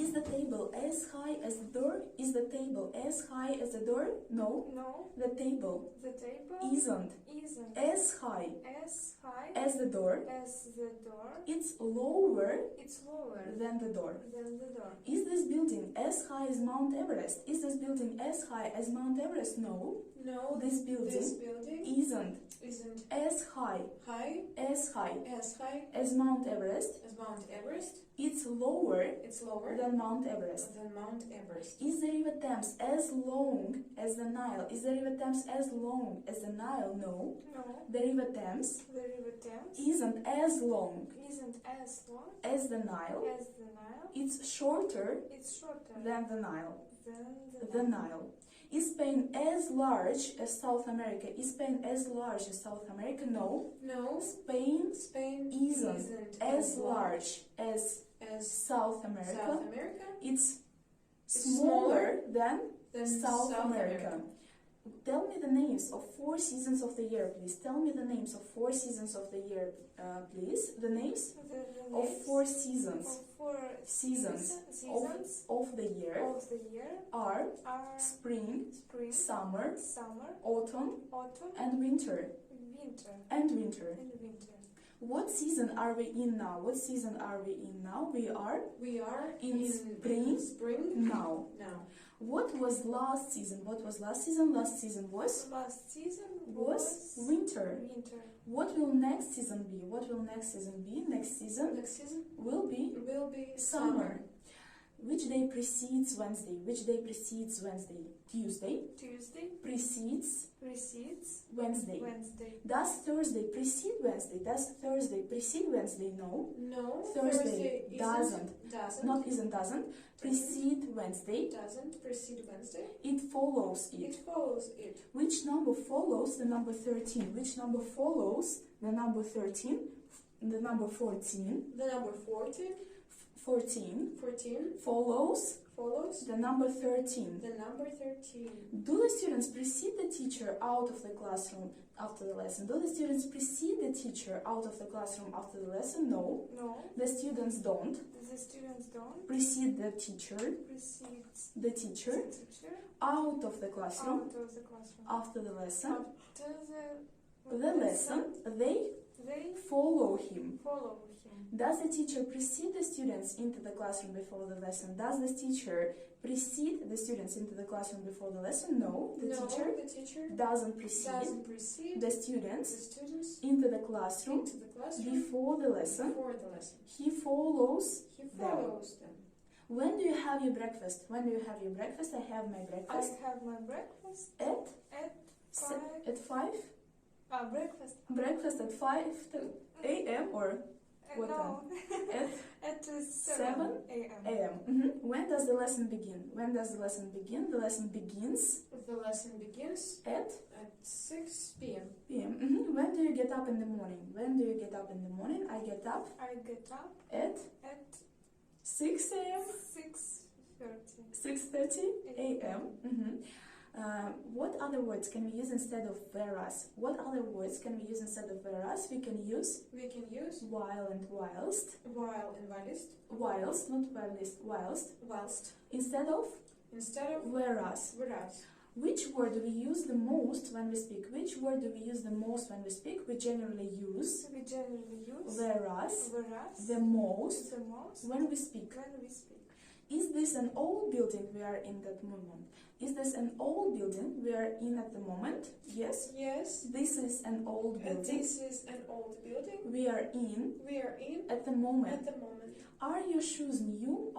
Is the table as high as the door? Is the table as high as the door? No. No. The table The table isn't as high as the door. It's lower than the door. Is this building as high as Mount Everest? Is this building as high as Mount Everest? No. No. This building isn't as high as Mount Everest. It's lower than Mount Everest. Is the river Thames as long as the Nile? Is the river Thames as long as the Nile? No. No. The river Thames isn't as long as the Nile. It's shorter than the Nile. The Nile. Is Spain as large as South America? Is Spain as large as South America? No. No. Spain isn't as large as South America. It's smaller than South America. Tell me the names of 4 seasons of the year, please. Tell me the names of 4 seasons of the year, please. The names of 4 seasons. Seasons of the year are spring, summer, autumn, and winter. What season are we in now? What season are we in now? We are in spring now. What was last season? What was last season? Last season was winter. What will next season be? What will next season be? Next season will be summer. Which day precedes Wednesday? Which day precedes Wednesday? Tuesday precedes Wednesday. Does Thursday precede Wednesday? Does Thursday precede Wednesday? No. No. Thursday doesn't precede Wednesday. It follows it. Which number follows the number 13? Which number follows the number 13? The number 14. 14 follows the number 13. Do the students precede the teacher out of the classroom after the lesson? Do the students precede the teacher out of the classroom after the lesson? No. The students don't. Precede the teacher. Out of the classroom after the lesson. They follow him. Does the teacher precede the students into the classroom before the lesson? Does the teacher precede the students into the classroom before the lesson? No. The teacher doesn't precede the students into the classroom before the lesson. He follows them. When do you have your breakfast? When do you have your breakfast? I have my breakfast. At 5? Breakfast at 5 a.m. or what time? At 7 a.m. When does the lesson begin? When does the lesson begin? The lesson begins at 6 p.m. When do you get up in the morning? When do you get up in the morning? I get up at 6 a.m. 6:30 a.m. What other words can we use instead of whereas? What other words can we use instead of whereas? We can use while and whilst. Whilst, not whilst. Instead of whereas. Which word do we use the most when we speak? Which word do we use the most when we speak? We generally use whereas the most when we speak. Is this an old building we are in that moment? Is this an old building we are in at the moment? Yes. This is an old building. We are in at the moment. Are your shoes new?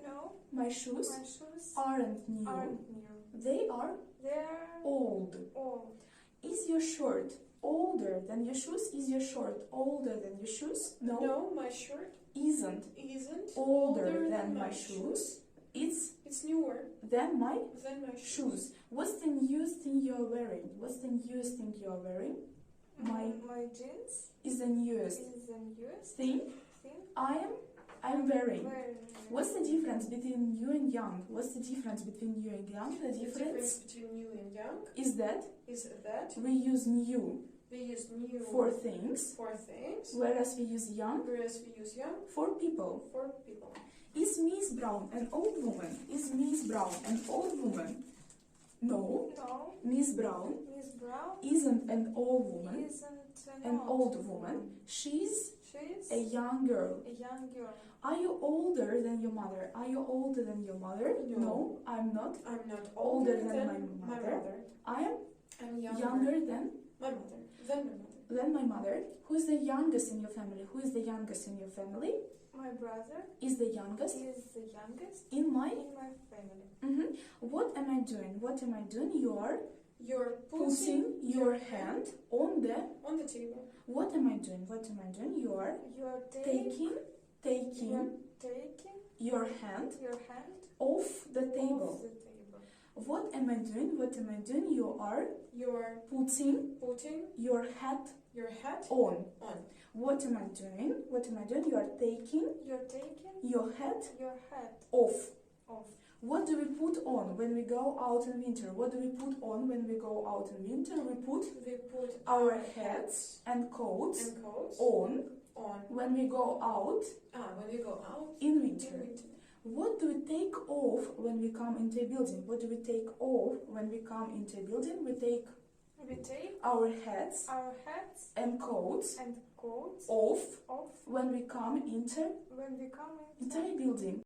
No. My shoes aren't new. They are old. Is your shirt older than your shoes? Is your shirt older than your shoes? No. My shirt isn't older than my shoes. It's newer than my shoes. What's the newest thing you are wearing? My jeans is the newest thing I'm wearing. What's the difference between you and young? The difference between you and young is that we use new We use new for things, whereas we use young for people. Is Miss Brown an old woman? Is Miss Brown an old woman? No. Miss Brown isn't an old woman. She's a young girl. Are you older than your mother? Are you older than your mother? No, I'm not. I'm not older than my mother. I'm younger than my mother. Who is the youngest in your family? Who is the youngest in your family? My brother is the youngest. In my family. What am I doing? What am I doing? You're putting your hand on the table. What am I doing? What am I doing? You're taking your hand off the table. What am I doing? What am I doing? You're putting your hat on. What am I doing? What am I doing? You are taking your hat off. What do we put on when we go out in winter? What do we put on when we go out in winter? We put our hats and coats on when we go out in winter. What do we take off when we come into a building? What do we take off when we come into a building? We take our hats and coats off when we come into a building.